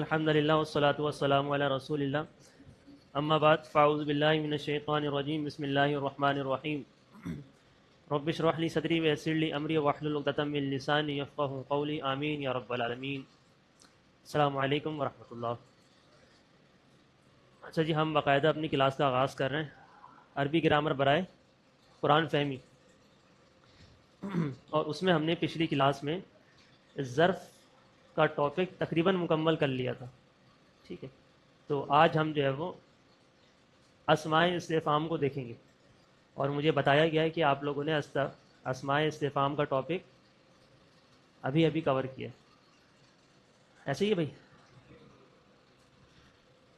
الحمدللہ والصلاة والسلام علی رسول اللہ اما بعد فاعوذ باللہ من الشیطان الرجیم بسم اللہ الرحمن الرحیم رب اشرح لی صدری ویسر لی امری واحلل عقدۃ من لسانی یفقہوا قولی آمین یا رب العالمین۔ السلام علیکم ورحمۃ اللہ۔ اچھا جی، ہم باقاعدہ اپنی کلاس کا آغاز کر رہے ہیں عربی گرامر برائے قرآن فہمی، اور اس میں ہم نے پچھلی کلاس میں ظرف کا ٹاپک تقریباً مکمل کر لیا تھا، ٹھیک ہے۔ تو آج ہم جو ہے وہ اسماء استفہام کو دیکھیں گے، اور مجھے بتایا گیا ہے کہ آپ لوگوں نے اسماء استفہام کا ٹاپک ابھی ابھی کور کیا ہے، ایسے ہی ہے بھائی؟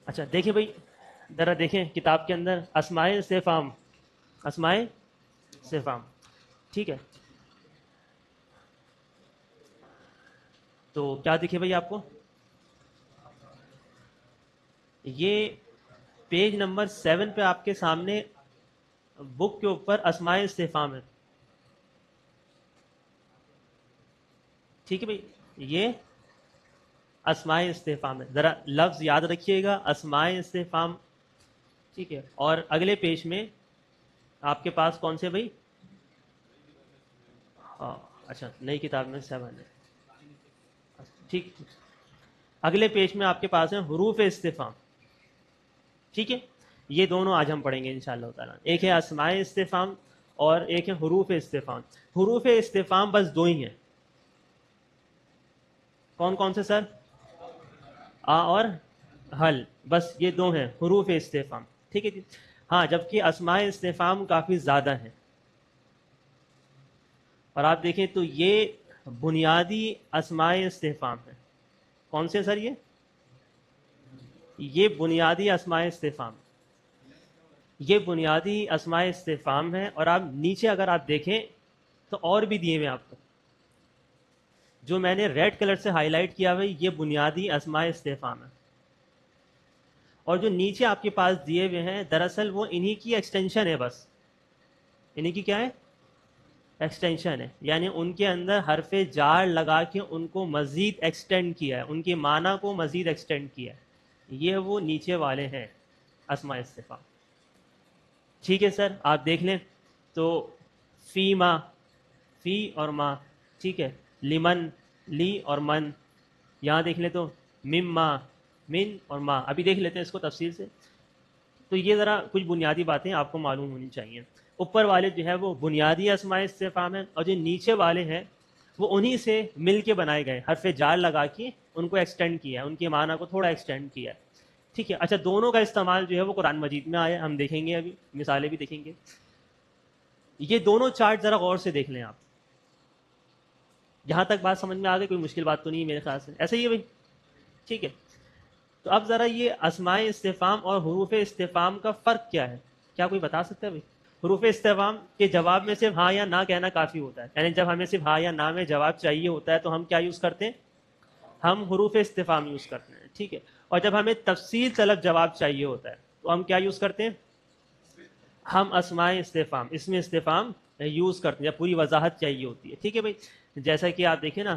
اچھا دیکھیں بھائی، ذرا دیکھیں کتاب کے اندر اسماء استفہام، اسماء استفہام، ٹھیک ہے۔ تو کیا دکھے بھائی آپ کو؟ یہ پیج نمبر 7 پہ آپ کے سامنے بک کے اوپر اسماء استفہام ہے، ٹھیک ہے بھائی، یہ اسماء استفہام ہے، ذرا لفظ یاد رکھیے گا، اسماء استفہام، ٹھیک ہے۔ اور اگلے پیج میں آپ کے پاس کون سے بھائی؟ ہاں اچھا، نئی کتاب میں 7 ہے، ٹھیک۔ اگلے پیج میں آپ کے پاس ہیں حروف استفہام، ٹھیک ہے۔ یہ دونوں آج ہم پڑھیں گے انشاءاللہ تعالیٰ، ایک ہے اسماء استفہام اور ایک ہے حروف استفہام۔ حروف استفہام بس دو ہی ہیں، کون کون سے سر؟ آ اور حل، بس یہ دو ہیں حروف استفہام، ٹھیک ہے جی۔ ہاں، جبکہ اسماء استفہام کافی زیادہ ہیں، اور آپ دیکھیں تو یہ بنیادی اسماء استفہام ہیں۔ کون سے سر؟ یہ بنیادی اسماء استفہام، یہ بنیادی اسماء استفہام ہے۔ اور آپ نیچے اگر آپ دیکھیں تو اور بھی دیے ہوئے ہیں آپ کو، جو میں نے ریڈ کلر سے ہائی لائٹ کیا ہوئے یہ بنیادی اسماء استفہام ہے، اور جو نیچے آپ کے پاس دیے ہوئے ہیں دراصل وہ انہی کی ایکسٹینشن ہے، بس انہی کی کیا ہے؟ ایکسٹینشن ہے، یعنی ان کے اندر حرف جار لگا کے ان کو مزید ایکسٹینڈ کیا ہے، ان کے معنی کو مزید ایکسٹینڈ کیا ہے، یہ وہ نیچے والے ہیں اسماء استفہام، ٹھیک ہے سر۔ آپ دیکھ لیں تو فی ما، فی اور ما، ٹھیک ہے۔ لمن، لی اور من، یہاں دیکھ لیں تو مما، من اور ما۔ ابھی دیکھ لیتے ہیں اس کو تفصیل سے۔ تو یہ ذرا کچھ بنیادی باتیں آپ کو معلوم ہونی چاہیے۔ اوپر والے جو ہے وہ بنیادی اسماء استفہام ہیں، اور جو نیچے والے ہیں وہ انہی سے مل کے بنائے گئے، حرف جار لگا کے ان کو ایکسٹینڈ کیا ہے، ان کے معنی کو تھوڑا ایکسٹینڈ کیا ہے، ٹھیک ہے۔ اچھا، دونوں کا استعمال جو ہے وہ قرآن مجید میں آیا، ہم دیکھیں گے، ابھی مثالیں بھی دیکھیں گے۔ یہ دونوں چارٹ ذرا غور سے دیکھ لیں آپ، یہاں تک بات سمجھ میں آ گئی؟ کوئی مشکل بات تو نہیں ہے میرے خیال سے، ایسے ہی ہے بھائی، ٹھیک ہے۔ تو اب ذرا یہ اسماء استفہام اور حروف استفہام کا فرق کیا ہے؟ کیا کوئی بتا سکتا ہے بھائی؟ حروف استفہام کے جواب میں صرف ہاں یا نہ کہنا کافی ہوتا ہے، یعنی جب ہمیں صرف ہاں یا نہ میں جواب چاہیے ہوتا ہے تو ہم کیا یوز کرتے ہیں؟ ہم حروف استفہام یوز کرتے ہیں، ٹھیک ہے۔ اور جب ہمیں تفصیل طلب جواب چاہیے ہوتا ہے تو ہم کیا یوز کرتے ہیں؟ ہم اسماء استفہام، اسم استفہام یوز کرتے ہیں جب پوری وضاحت چاہیے ہوتی ہے، ٹھیک ہے بھائی۔ جیسا کہ آپ دیکھیں نا،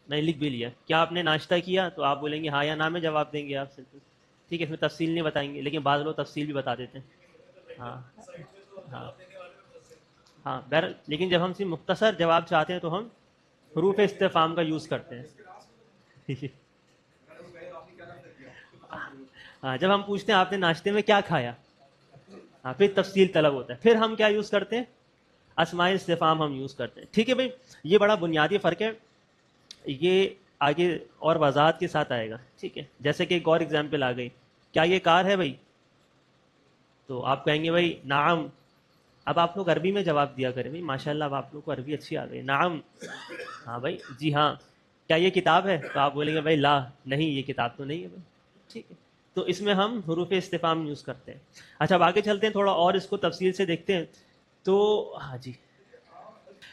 میں نے لکھ بھی لیا، کیا آپ نے ناشتہ کیا؟ تو آپ بولیں گے ہاں یا نہ میں جواب دیں گے آپ، ٹھیک ہے، اس میں تفصیل نہیں بتائیں گے، لیکن بعض لوگ تفصیل بھی بتا دیتے ہیں، ہاں ہاں ہاں بہر، لیکن جب ہم صرف مختصر جواب چاہتے ہیں تو ہم حروف استفہام کا یوز کرتے ہیں۔ ہاں، جب ہم پوچھتے ہیں آپ نے ناشتے میں کیا کھایا، ہاں پھر تفصیل طلب ہوتا ہے، پھر ہم کیا یوز کرتے ہیں؟ اسماء استفہام ہم یوز کرتے ہیں، ٹھیک ہے بھائی۔ یہ بڑا بنیادی فرق ہے، یہ آگے اور وضاحت کے ساتھ آئے گا، ٹھیک ہے۔ جیسے کہ ایک اور اگزامپل آ گئی، کیا یہ کار ہے بھائی؟ تو آپ کہیں گے بھائی نعم۔ اب آپ لوگ عربی میں جواب دیا کریں بھائی، ماشاءاللہ اب آپ لوگ کو عربی اچھی آ گئی، نعم، ہاں بھائی، جی ہاں۔ کیا یہ کتاب ہے؟ تو آپ بولیں گے بھائی لا، نہیں یہ کتاب تو نہیں ہے بھائی، ٹھیک ہے۔ تو اس میں ہم حروف استفہام یوز کرتے ہیں۔ اچھا، اب آگے چلتے ہیں، تھوڑا اور اس کو تفصیل سے دیکھتے ہیں۔ تو ہاں جی،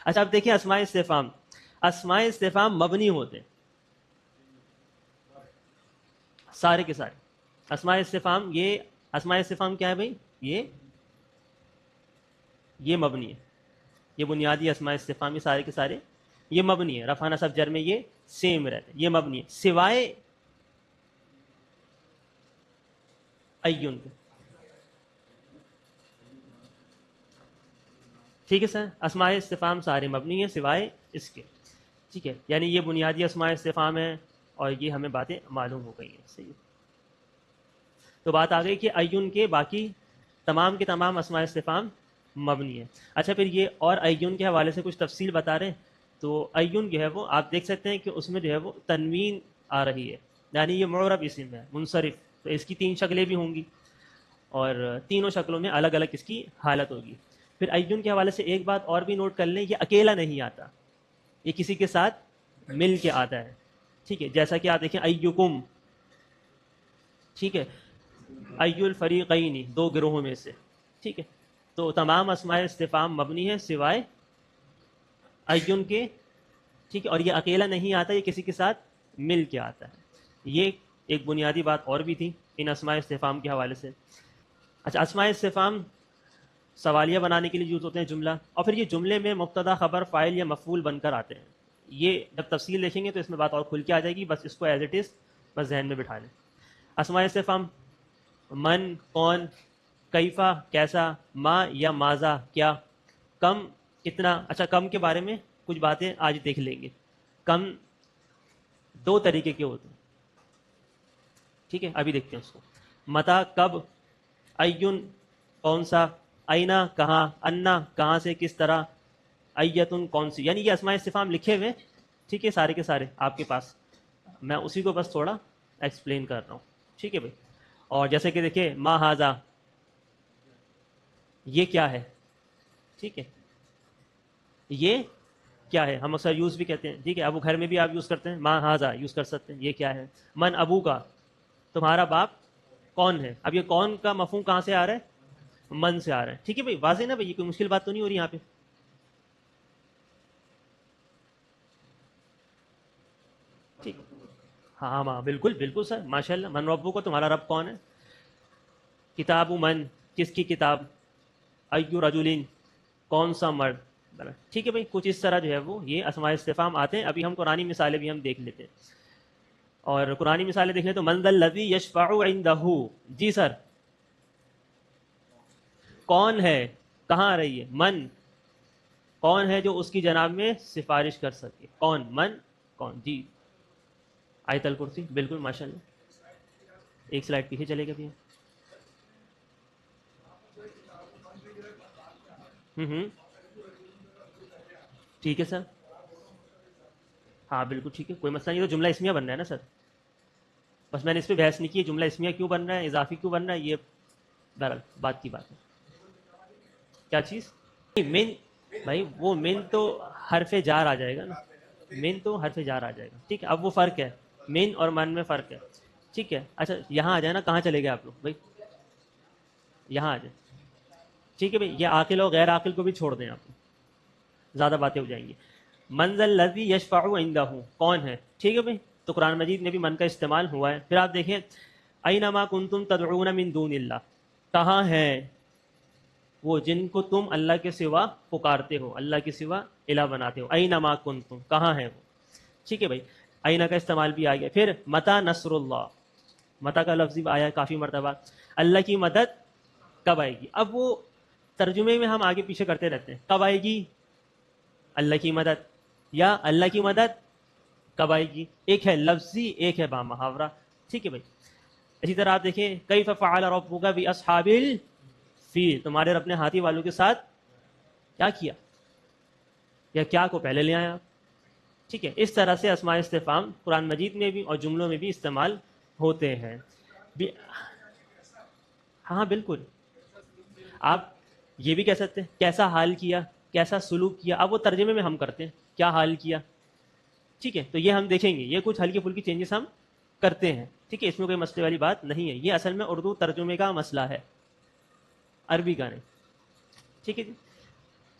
اچھا اب دیکھیں اسماء استفہام، اسماء استفہام مبنی ہوتے ہیں سارے کے سارے۔ اسماء استفہام، یہ اسماء استفہام کیا ہے بھائی؟ یہ مبنی ہے، یہ بنیادی اسماء استفہام، یہ سارے کے سارے یہ مبنی ہے، رفع نصب جر میں یہ سیم رہتے ہیں، یہ مبنی ہے، سوائے ایون کے. ٹھیک ہے سر, اسماء استفہام سارے مبنی ہیں سوائے اس کے. ٹھیک ہے, یعنی یہ بنیادی اسماء استفہام ہیں اور یہ ہمیں باتیں معلوم ہو گئی ہیں. صحیح. تو بات آ گئی کہ ایون کے باقی تمام کے تمام اسماء استفہام مبنی ہیں. اچھا پھر یہ اور ایون کے حوالے سے کچھ تفصیل بتا رہے ہیں. تو ایون جو ہے وہ آپ دیکھ سکتے ہیں کہ اس میں جو ہے وہ تنوین آ رہی ہے, یعنی یہ معرب اسم ہے منصرف, تو اس کی 3 شکلیں بھی ہوں گی اور تینوں شکلوں میں الگ الگ اس کی حالت ہوگی. پھر ایون کے حوالے سے ایک بات اور بھی نوٹ کر لیں, یہ اکیلا نہیں آتا, یہ کسی کے ساتھ مل کے آتا ہے. ٹھیک ہے, جیسا کہ آپ دیکھیں ایکم, ٹھیک ہے, ای الفریقین, 2 گروہوں میں سے. ٹھیک ہے, تو تمام اسماء استفہام مبنی ہے سوائے ایون کے. ٹھیک ہے, اور یہ اکیلا نہیں آتا, یہ کسی کے ساتھ مل کے آتا ہے. یہ ایک بنیادی بات اور بھی تھی ان اسماء استفہام کے حوالے سے. اچھا, اسماء استفہام سوالیہ بنانے کے لیے یوز ہوتے ہیں جملہ, اور پھر یہ جملے میں مبتدا خبر فاعل یا مفعول بن کر آتے ہیں. یہ جب تفصیل دیکھیں گے تو اس میں بات اور کھل کے آ جائے گی, بس اس کو ایز اٹ از بس ذہن میں بٹھا لیں. اسماء استفہام من کون, کیفا کیسا, ما یا ماذا کیا, کم کتنا. اچھا, کم کے بارے میں کچھ باتیں آج دیکھ لیں گے. کم 2 طریقے کے ہوتے ہیں. ٹھیک ہے, ابھی دیکھتے ہیں اس کو. متا کب, ایون کون سا, اینا کہاں, انا کہاں سے کس طرح, ایتن کون سی. یعنی یہ اسماء استفہام لکھے ہوئے, ٹھیک ہے, سارے کے سارے آپ کے پاس. میں اسی کو بس تھوڑا ایکسپلین کر رہا ہوں. ٹھیک ہے بھائی. اور جیسے کہ دیکھیں ما ہاذا, یہ کیا ہے. ٹھیک ہے, یہ کیا ہے, ہم اکثر یوز بھی کہتے ہیں. ٹھیک ہے, اب وہ گھر میں بھی آپ یوز کرتے ہیں, ما ہاذا یوز کر سکتے ہیں, یہ کیا ہے. من ابو کا, تمہارا باپ کون ہے. اب یہ کون کا مفہوم کہاں سے آ رہا ہے, من سے آ رہا ہے. ٹھیک ہے بھائی, واضح نا بھائی, یہ کوئی مشکل بات تو نہیں ہو رہی یہاں پہ. ٹھیک, ہاں ہاں بالکل بالکل سر, ماشاء اللہ. من ربو کو, تمہارا رب کون ہے. کتاب من, کس کی کتاب. ایو رجولین, کون سا مرد. ٹھیک ہے بھائی, کچھ اس طرح جو ہے وہ یہ اسماء استفہام آتے ہیں. ابھی ہم قرآنی مثالیں بھی ہم دیکھ لیتے ہیں, اور قرآنی مثالیں دیکھ لیں تو من ذا الذی یشفع عندہ. جی سر, کون ہے, کہاں آ رہی ہے, من, کون ہے جو اس کی جناب میں سفارش کر سکے. کون, من, کون. جی, آیت الکرسی, بالکل ماشاء اللہ. ایک سلائڈ پیچھے چلے گا بھی. ہوں, ٹھیک ہے سر, ہاں بالکل ٹھیک ہے, کوئی مسئلہ نہیں. تو جملہ اسمیہ بن رہا ہے نا سر, بس میں نے اس پہ بحث نہیں کی جملہ اسمیہ کیوں بن رہا ہے, اضافی کیوں بن رہا ہے, یہ بہرحال بات کی بات ہے. کیا چیز, مین, بھائی وہ مین تو حرف جار آ جائے گا نا, مین تو حرف جار آ جائے گا. ٹھیک ہے, اب وہ فرق ہے, مین اور من میں فرق ہے. ٹھیک ہے, اچھا یہاں آ جائے نا, کہاں چلے گئے آپ لوگ بھائی, یہاں آ جائیں. ٹھیک ہے بھائی, یہ عاقل اور غیر عاقل کو بھی چھوڑ دیں, آپ زیادہ باتیں ہو جائیں گی. من ذا الذی یشفع عندہ, کون ہے. ٹھیک ہے بھائی, تو قرآن مجید میں بھی من کا استعمال ہوا ہے. پھر آپ دیکھیں اینما کنتم تدعون من دون اللہ, کہاں ہیں وہ جن کو تم اللہ کے سوا پکارتے ہو, اللہ کے سوا الہ بناتے ہو. اینما کنتم, کہاں ہیں وہ. ٹھیک ہے بھائی, اینا کا استعمال بھی آ گیا. پھر متا نصر اللہ, متا کا لفظ بھی آیا ہے کافی مرتبہ. اللہ کی مدد کب آئے گی. اب وہ ترجمے میں ہم آگے پیچھے کرتے رہتے ہیں, کب آئے گی اللہ کی مدد, یا اللہ کی مدد کب آئے گی. ایک ہے لفظی, ایک ہے با محاورہ. ٹھیک ہے بھائی. اسی طرح آپ دیکھیں کیف فعل ربک باصحاب الفیل, تمہارے رب نے ہاتھی والوں کے ساتھ کیا کیا, یا کیا کو پہلے لے آیا. ٹھیک ہے, اس طرح سے اسماء استفہام قرآن مجید میں بھی اور جملوں میں بھی استعمال ہوتے ہیں. ہاں بالکل, آپ یہ بھی کہہ سکتے ہیں کیسا حال کیا, کیسا سلوک کیا. اب وہ ترجمے میں ہم کرتے ہیں کیا حال کیا. ٹھیک ہے, تو یہ ہم دیکھیں گے, یہ کچھ ہلکی پھلکی چینجز ہم کرتے ہیں. ٹھیک ہے, اس میں کوئی مسئلے والی بات نہیں ہے. یہ اصل میں اردو ترجمے کا مسئلہ ہے, عربی کا نہیں. ٹھیک ہے جی,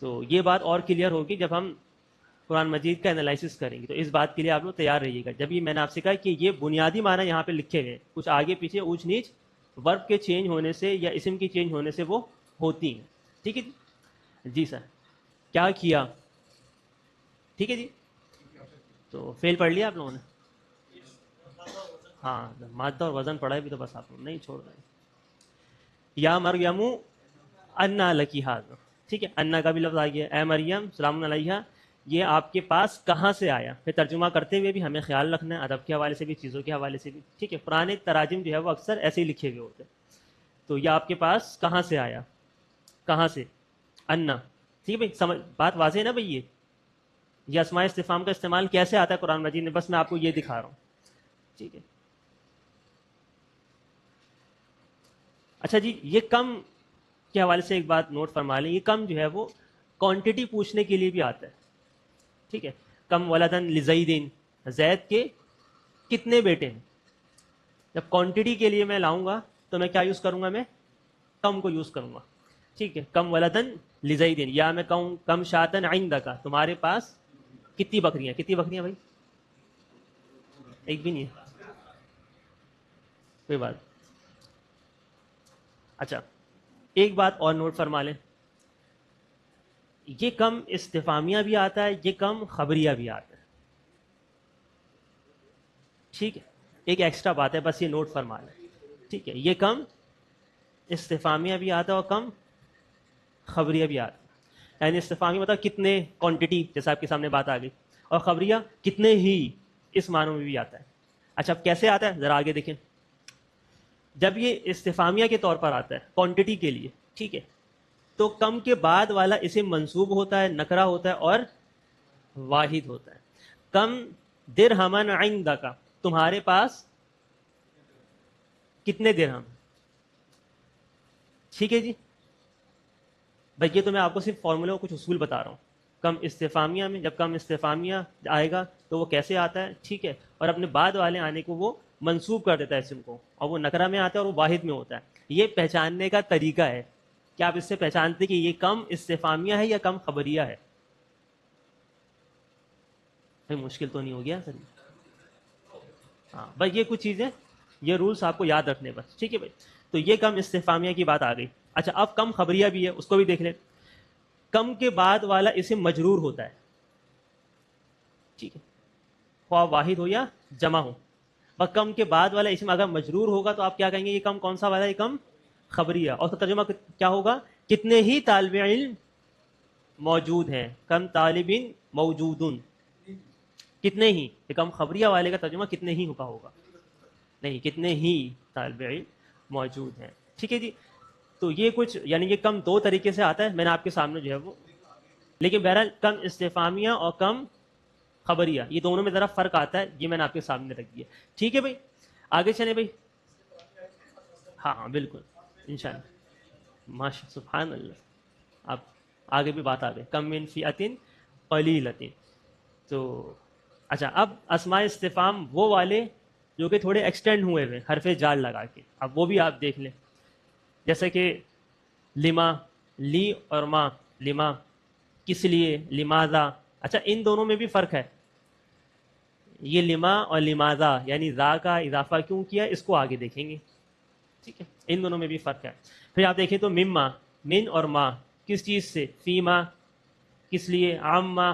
تو یہ بات اور کلیئر ہوگی جب ہم قرآن مجید کا انالائسس کریں گے. تو اس بات کے لیے آپ لوگ تیار رہیے گا. جب یہ میں نے آپ سے کہا کہ یہ بنیادی معنی یہاں پہ لکھے ہوئے, کچھ آگے پیچھے اونچ نیچ ورب کے چینج ہونے سے یا اسم کی چینج ہونے سے وہ ہوتی ہیں. ٹھیک ہے جی, جی سر, کیا کیا. ٹھیک ہے جی, تو فیل پڑھ لیا آپ لوگوں نے. ہاں, مادہ اور وزن پڑھا ہے بھی, تو بس آپ لوگ نہیں چھوڑ رہے. یا مریم انا لکی ھذا، ٹھیک ہے، انا کا بھی لفظ آ گیا، اے مریم سلام علیہا یہ آپ کے پاس کہاں سے آیا. پھر ترجمہ کرتے ہوئے بھی ہمیں خیال رکھنا ہے ادب کے حوالے سے بھی، چیزوں کے حوالے سے بھی، ٹھیک ہے. پرانے تراجم جو ہے وہ اکثر ایسے ہی لکھے ہوئے ہوتے ہیں. تو یہ آپ کے پاس کہاں سے آیا، کہاں سے، انا، ٹھیک ہے بھائی، سمجھ بات واضح ہے نا بھائی. یہ اسماء استفہام کا استعمال کیسے آتا ہے قرآن مجید میں، بس میں آپ کو یہ دکھا رہا ہوں، ٹھیک ہے. اچھا جی، یہ کم کے حوالے سے ایک بات نوٹ فرما لیں، یہ کم جو ہے وہ کوانٹٹی پوچھنے کے لیے بھی آتا ہے، ٹھیک ہے. کم ولدن لزیدین، زید کے کتنے بیٹے ہیں. جب کوانٹٹی کے لیے میں لاؤں گا تو میں کیا یوز کروں گا، میں کم کو یوز کروں گا، ٹھیک ہے. کم ولدن لزیدین، یا میں کہوں کم شاتن عندک، تمہارے پاس کتنی بکریاں، کتنی بکریاں بھائی، ایک بھی نہیں ہے، کوئی بات. اچھا ایک بات اور نوٹ فرما لیں، یہ کم استفامیہ بھی آتا ہے، یہ کم خبریہ بھی آتا ہے، ٹھیک ہے. ایک ایکسٹرا بات ہے، بس یہ نوٹ فرما لیں، ٹھیک ہے. یہ کم استفامیہ بھی آتا ہے اور کم خبریہ بھی آتا ہے. یعنی استفامیہ مطلب کتنے، کوانٹٹی، جیسا آپ کے سامنے بات آ گئی، اور خبریہ کتنے ہی، اس معنوں میں بھی آتا ہے. اچھا اب کیسے آتا ہے ذرا آگے دیکھیں. جب یہ استفامیہ کے طور پر آتا ہے کوانٹٹی کے لیے، ٹھیک ہے، تو کم کے بعد والا اسے منصوب ہوتا ہے، نکرہ ہوتا ہے اور واحد ہوتا ہے. کم درہمن عندک، تمہارے پاس کتنے درہم، ٹھیک ہے جی. بھائی یہ تو میں آپ کو صرف فارمولہ کچھ اصول بتا رہا ہوں. کم استفامیہ میں جب کم استفامیہ آئے گا تو وہ کیسے آتا ہے، ٹھیک ہے، اور اپنے بعد والے آنے کو وہ منسوب کر دیتا ہے اسم کو، اور وہ نکرہ میں آتا ہے اور وہ واحد میں ہوتا ہے. یہ پہچاننے کا طریقہ ہے کہ آپ اس سے پہچانتے کہ یہ کم استفامیہ ہے یا کم خبریہ ہے. بھائی مشکل تو نہیں ہو گیا سر؟ ہاں بس یہ کچھ چیزیں، یہ رولس آپ کو یاد رکھنے بس، ٹھیک ہے بھائی. تو یہ کم استفامیہ کی بات آ گئی. اچھا اب کم خبریہ بھی ہے، اس کو بھی دیکھ لیں. کم کے بعد والا اسم مجرور ہوتا ہے، ٹھیک ہے، خواہ واحد ہو یا جمع ہو. اور کم کے بعد والا اسم اگر مجرور ہوگا تو آپ کیا کہیں گے، یہ کم کون سا والا ہے، یہ کم خبریہ. اور اس کا ترجمہ کیا ہوگا، کتنے ہی طالب علم موجود ہیں، کم طالب موجودن، کتنے ہی. یہ کم خبریہ والے کا ترجمہ کتنے ہی کا ہوگا، نہیں کتنے ہی طالب علم موجود ہیں، ٹھیک ہے جی. تو یہ کچھ یعنی یہ کم دو طریقے سے آتا ہے، میں نے آپ کے سامنے جو ہے وہ، لیکن بہرحال کم استفامیہ اور کم خبریہ یہ دونوں میں ذرا فرق آتا ہے، یہ میں نے آپ کے سامنے رکھ دیا، ٹھیک ہے بھائی. آگے چلیں بھائی. ہاں ہاں بالکل انشاءاللہ، ماشاء سبحان اللہ. آپ آگے بھی بات آ گئی، کم من فئۃ قلیلۃ. تو اچھا اب اسماء استفہام وہ والے جو کہ تھوڑے ایکسٹینڈ ہوئے ہوئے حرف جار لگا کے، اب وہ بھی آپ دیکھ لیں. جیسے کہ لما، لی اور ما، لما کس لیے، لماذا. اچھا ان دونوں میں بھی فرق ہے، یہ لما اور لماذا یعنی ذا کا اضافہ کیوں کیا، اس کو آگے دیکھیں گے، ٹھیک ہے. ان دونوں میں بھی فرق ہے. پھر آپ دیکھیں تو مما، من اور ما کس چیز سے، فیما کس لیے، عامہ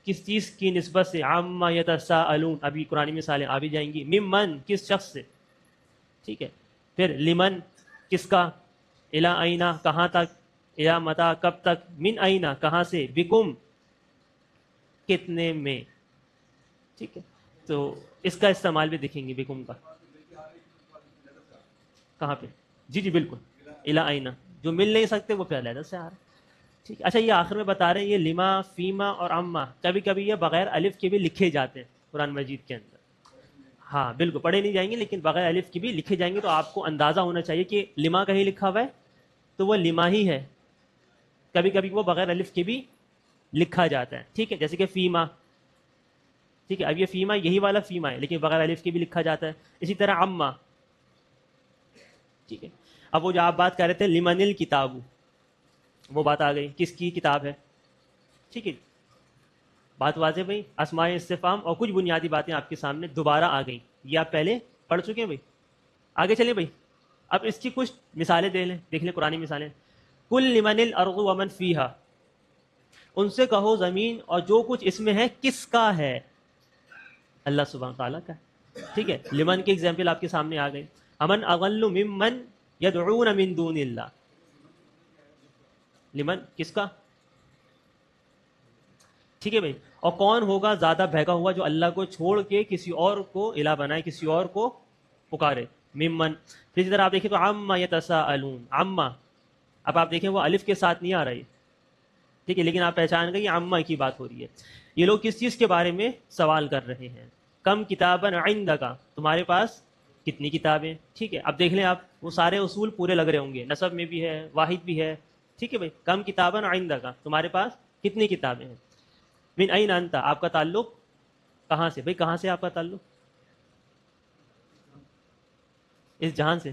کس چیز کی نسبت سے، عامہ یتساءلون ابھی قرآن مثالیں آ بھی جائیں گی. ممن کس شخص سے، ٹھیک ہے. پھر لمن کس کا، الی اینا کہاں تک، الی متا کب تک، من اینا کہاں سے، بکم کتنے میں، ٹھیک ہے. تو اس کا استعمال بھی دیکھیں گے، بکم کا کہاں پہ، جی جی بالکل، الی اینا جو مل نہیں سکتے وہ پھر علیحدہ سے آ رہا ہے، ٹھیک ہے. اچھا یہ آخر میں بتا رہے ہیں یہ لما، فیما اور اما کبھی کبھی یہ بغیر الف کے بھی لکھے جاتے ہیں قرآن مجید کے اندر. ہاں بالکل پڑھے نہیں جائیں گے لیکن بغیر الف کے بھی لکھے جائیں گے، تو آپ کو اندازہ ہونا چاہیے کہ لما کہیں لکھا ہوا ہے تو وہ لما ہی ہے. کبھی کبھی وہ بغیر الف کے بھی لکھا جاتا ہے، ٹھیک ہے، جیسے کہ فیما، ٹھیک ہے. اب یہ فیما یہی والا فیما ہے لیکن بغیر الف کے بھی لکھا جاتا ہے. اسی طرح اما، ٹھیک ہے. اب وہ جو آپ بات کر رہے تھے لمن الکتاب، وہ بات آ گئی کس کی کتاب ہے، ٹھیک ہے. بات واضح بھائی. اسماء استفہام اور کچھ بنیادی باتیں آپ کے سامنے دوبارہ آ گئیں، یہ آپ پہلے پڑھ چکے ہیں بھائی. آگے چلیں بھائی. اب اس کی کچھ مثالیں دیکھ لیں قرآنی مثالیں. کل لمن الارض ومن فیہا، ان سے کہو زمین اور جو کچھ اس میں ہے کس کا ہے، اللہ سبحانہ تعالیٰ کا ہے، ٹھیک ہے. لمن کی ایگزامپل آپ کے سامنے آ گئی. امن اغل ممن یدعون من دون اللہ. لمن کس کا؟ ٹھیک ہے بھائی. اور کون ہوگا زیادہ بہکا ہوا جو اللہ کو چھوڑ کے کسی اور کو الہ بنائے، کسی اور کو پکارے. ممن. پھر ادھر آپ دیکھیں تو عما یتساءلون. عما، اب آپ دیکھیں وہ الف کے ساتھ نہیں آ رہی، ٹھیک ہے، لیکن آپ پہچان گئے یہ عما کی بات ہو رہی ہے. یہ لوگ کس چیز کے بارے میں سوال کر رہے ہیں؟ کم کتابن عندک، تمہارے پاس کتنی کتابیں. ٹھیک ہے، اب دیکھ لیں آپ، وہ سارے اصول پورے لگ رہے ہوں گے، نسب میں بھی ہے، واحد بھی ہے. ٹھیک ہے بھائی. کم کتابن عندک، تمہارے پاس کتنی کتابیں ہیں. من این انت، آپ کا تعلق کہاں سے؟ بھائی کہاں سے آپ کا تعلق؟ اس جہان سے.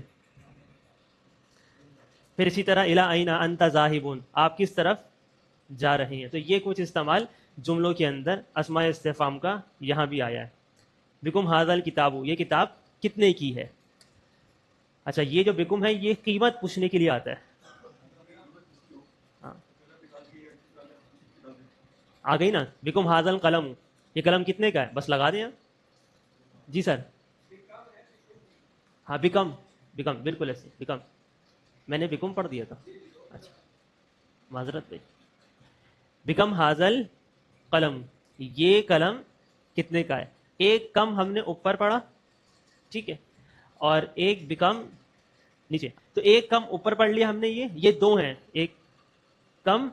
پھر اسی طرح الی این انت ذاہبون، آپ کس طرف جا رہے ہیں. تو یہ کچھ استعمال جملوں کے اندر اسماء استفہام کا یہاں بھی آیا ہے. بکم ھذا الکتاب، یہ کتاب کتنے کی ہے. اچھا، یہ جو بکم ہے یہ قیمت پوچھنے کے لیے آتا ہے. ہاں آ گئی نا. بکم ھذا القلم، یہ قلم کتنے کا ہے، بس لگا دیں آپ. جی سر. ہاں بیکم، بیکم بالکل ایسے بیکم. میں نے بیکم پڑھ دیا تھا. اچھا معذرت بھائی. بیکم حاضل قلم، یہ قلم کتنے کا ہے. ایک کم ہم نے اوپر پڑھا، ٹھیک ہے، اور ایک بیکم نیچے. تو ایک کم اوپر پڑھ لیا ہم نے، یہ دو ہیں، ایک کم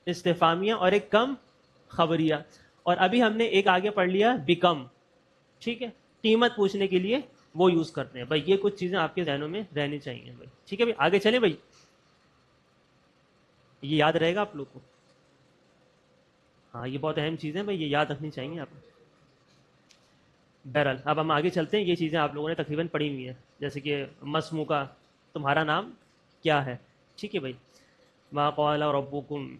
استفامیہ اور ایک کم خبریہ. اور ابھی ہم نے ایک آگے پڑھ لیا بیکم، ٹھیک ہے، قیمت پوچھنے کے لیے وہ یوز کرتے ہیں. بھائی یہ کچھ چیزیں آپ کے ذہنوں میں رہنی چاہیے بھائی. ٹھیک ہے بھائی، آگے چلیں بھائی. یہ یاد رہے گا آپ لوگ کو. ہاں یہ بہت اہم چیزیں بھائی، یہ یاد رکھنی چاہیے آپ کو. بہرحال اب ہم آگے چلتے ہیں. یہ چیزیں آپ لوگوں نے تقریباً پڑھی ہوئی ہیں، جیسے کہ مسمو کا، تمہارا نام کیا ہے. ٹھیک ہے بھائی. ما قال ربکم،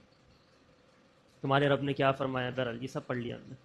تمہارے رب نے کیا فرمایا. بہرحال یہ سب پڑھ لیا ہم نے.